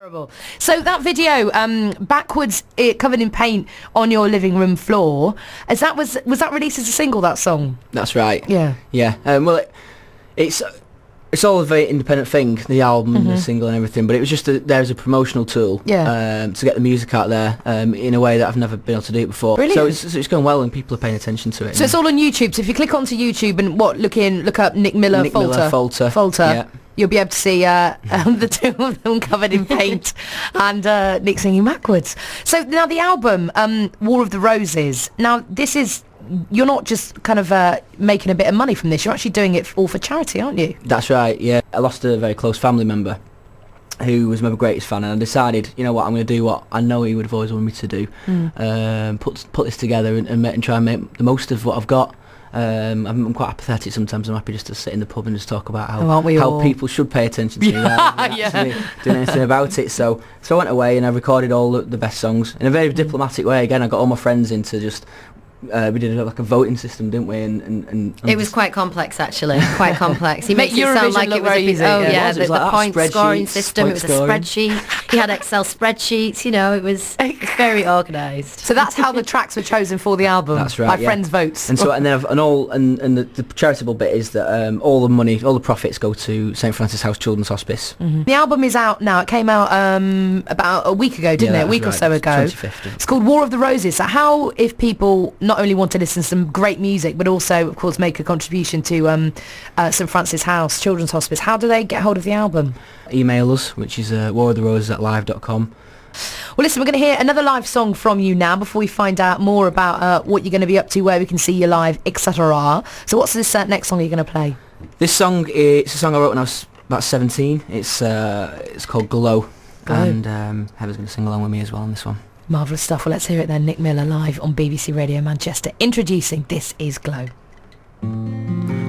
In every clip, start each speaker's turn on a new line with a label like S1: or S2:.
S1: Terrible. So that video, backwards, covered in paint on your living room floor, was that released as a single? That song?
S2: That's right.
S1: Yeah.
S2: Yeah. Well, it's all a very independent thing, the album, the single, and everything. But it was just there's a promotional tool.
S1: Yeah.
S2: To get the music out there in a way that I've never been able to do it before.
S1: Brilliant.
S2: So it's going well, and people are paying attention to it.
S1: So it's all on YouTube. So if you click onto YouTube and look up Nick Miller Falter.
S2: Yeah.
S1: You'll be able to see the two of them covered in paint and Nick singing backwards. So now the album, War of the Roses. Now you're not just kind of making a bit of money from this. You're actually doing it all for charity, aren't you?
S2: That's right. Yeah. I lost a very close family member who was my greatest fan, and I decided, you know what, I'm going to do what I know he would have always wanted me to do. Put this together and try and make the most of what I've got. I'm quite apathetic sometimes. I'm happy just to sit in the pub and just talk about how people should pay attention to me rather than doing anything about it. So I went away and I recorded all the best songs in a very diplomatic way. Again, I got all my friends in to just we did like a voting system, didn't we? And
S3: it was quite complex, actually. Quite complex. He makes it
S1: Eurovision
S3: sound like it was
S1: easy.
S3: The point scoring system. It was a spreadsheet. He had Excel spreadsheets. It was very organised.
S1: So that's how the tracks were chosen for the album.
S2: That's right.
S1: By friends' votes.
S2: And so the charitable bit is that all the money, all the profits go to St Francis House Children's Hospice.
S1: The album is out now. It came out about a week ago, didn't it? A week or so ago.
S2: 25th.
S1: It's called War of the Roses. So how, if people not only want to listen to some great music, but also, of course, make a contribution to St Francis House Children's Hospice, how do they get hold of the album?
S2: Email us, which is waroftheroses@live.com.
S1: Well, listen, we're going to hear another live song from you now before we find out more about what you're going to be up to, where we can see you live, etc. So what's this next song you're going to play?
S2: This song is a song I wrote when I was about 17. It's called Glow. And Heather's going to sing along with me as well on this one.
S1: Marvellous stuff. Well, let's hear it then. Nick Miller live on BBC Radio Manchester, introducing This Is Glow.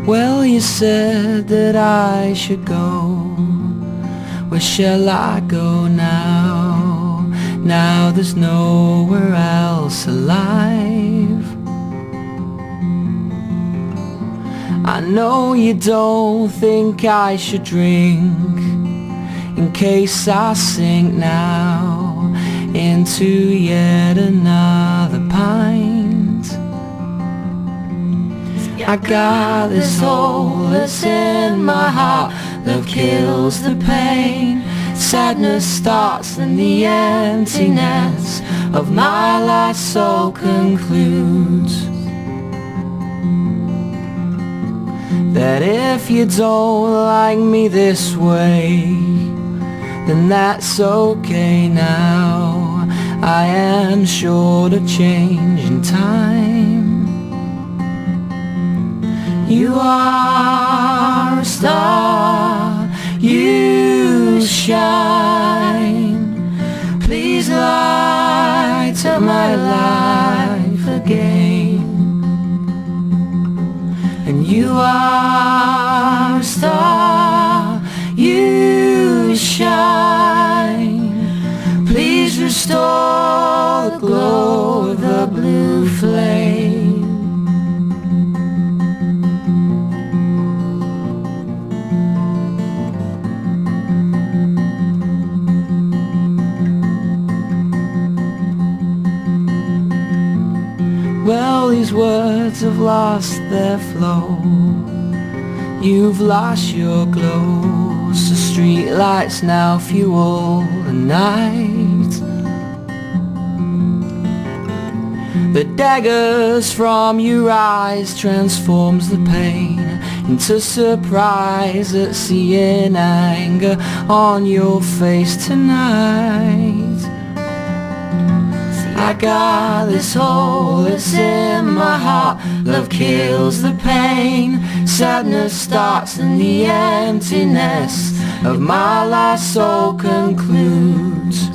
S2: Well, you said that I should go. Where shall I go now? Now there's nowhere else alive. I know you don't think I should drink in case I sink now into yet another pint. I got this hole that's in my heart. Love kills the pain. Sadness starts and the emptiness of my life so concludes that if you don't like me this way, then that's okay now. I am sure to change in time. You are a star, you shine. Please light up my life again. And you are a star, you shine. Please restore the glow of the blue flame. Well, these words have lost their flow. You've lost your glow. So street lights now fuel the night. The daggers from your eyes transforms the pain into surprise at seeing anger on your face tonight. I got this hole that's in my heart. Love kills the pain. Sadness starts and the emptiness of my life so concludes.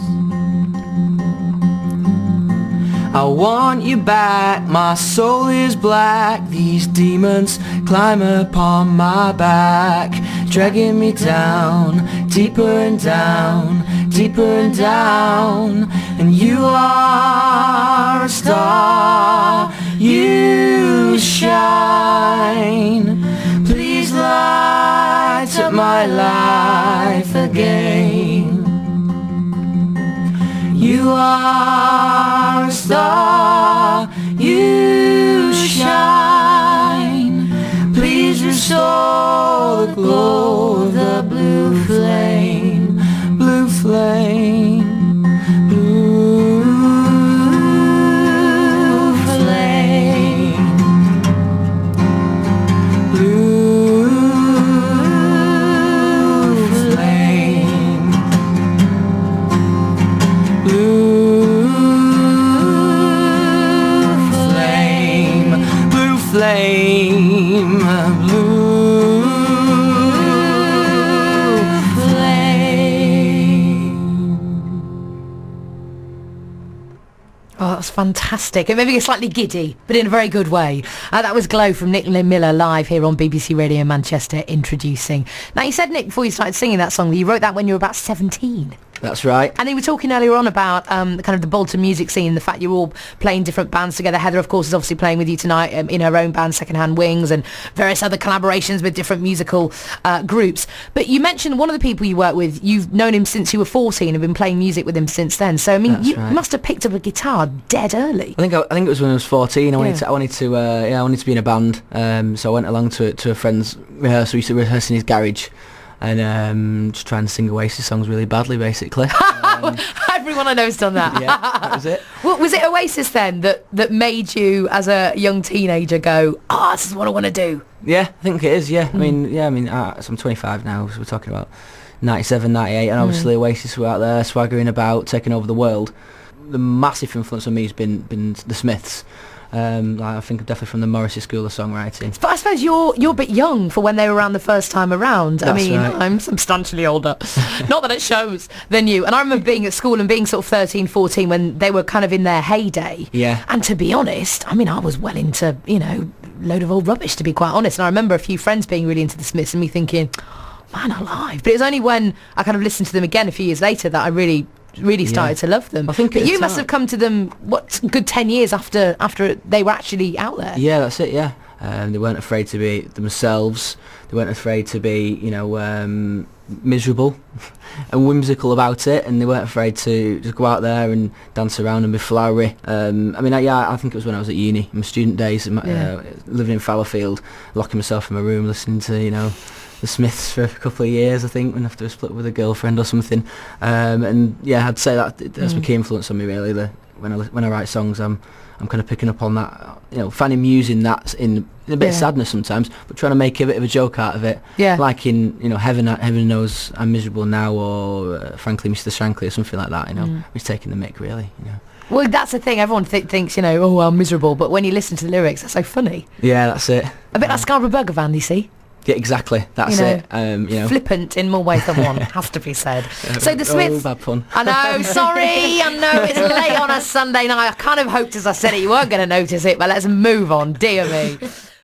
S2: I want you back, my soul is black. These demons climb upon my back, dragging me down, deeper and down, deeper and down. And you are a star, you shine. Please light up my life again. You are a star, you shine. Please restore the glow of the blue flame, blue flame, blue flame, blue flame, blue flame, blue flame, blue
S1: Oh, that was fantastic. It made me get slightly giddy, but in a very good way. That was Glow from Nick Miller live here on BBC Radio Manchester introducing. Now, you said, Nick, before you started singing that song, that you wrote that when you were about 17.
S2: That's right.
S1: And you were talking earlier on about the kind of the Bolton music scene, the fact you're all playing different bands together. Heather, of course, is obviously playing with you tonight in her own band, Secondhand Wings, and various other collaborations with different musical groups. But you mentioned one of the people you work with, you've known him since you were 14 and have been playing music with him since then. So, I mean, you must have picked up a guitar dead early.
S2: I think it was when I was 14. I wanted to be in a band. So I went along to a friend's rehearsal. We used to rehearse in his garage. And just trying to sing Oasis songs really badly, basically.
S1: Everyone I know's done that.
S2: Yeah, that was it.
S1: Well, was it Oasis then that made you, as a young teenager, go, "Oh, this is what I want to do"?
S2: Yeah, I think it is. Yeah, so I'm 25 now, so we're talking about 97, 98, and obviously Oasis were out there swaggering about, taking over the world. The massive influence on me has been the Smiths. I think definitely from the Morrissey School of Songwriting.
S1: But I suppose you're a bit young for when they were around the first time around.
S2: That's right.
S1: I'm substantially older. Not that it shows, than you. And I remember being at school and being sort of 13, 14 when they were kind of in their heyday.
S2: Yeah.
S1: And to be honest, I was well into, load of old rubbish, to be quite honest. And I remember a few friends being really into the Smiths and me thinking, man alive. But it was only when I kind of listened to them again a few years later that I really started to love them.
S2: I think
S1: but you must have come to them good 10 years after they were actually out there.
S2: Yeah, that's it. Yeah, they weren't afraid to be themselves. They weren't afraid to be miserable and whimsical about it, and they weren't afraid to just go out there and dance around and be flowery. I think it was when I was at uni, in my student days, living in Fallowfield, locking myself in my room, listening to the Smiths for a couple of years, I think, when after I split with a girlfriend or something. I'd say that's my key influence on me, really. When I write songs, I'm kind of picking up on that, finding music in that, in a bit of sadness sometimes, but trying to make a bit of a joke out of it. Yeah. Like in, Heaven Knows I'm Miserable Now, or Frankly Mr. Shankly, or something like that, He's taking the mick, really,
S1: Well, that's the thing. Everyone thinks, oh, I'm miserable. But when you listen to the lyrics, they're so funny.
S2: Yeah, that's it.
S1: A bit like Scarborough Burger Van, you see?
S2: Yeah, exactly. That's it.
S1: Flippant in more ways than one, has to be said. So the Smiths...
S2: bad pun.
S1: I know, sorry. I know it's late on a Sunday night. I kind of hoped as I said it you weren't going to notice it, but let's move on. Dear me.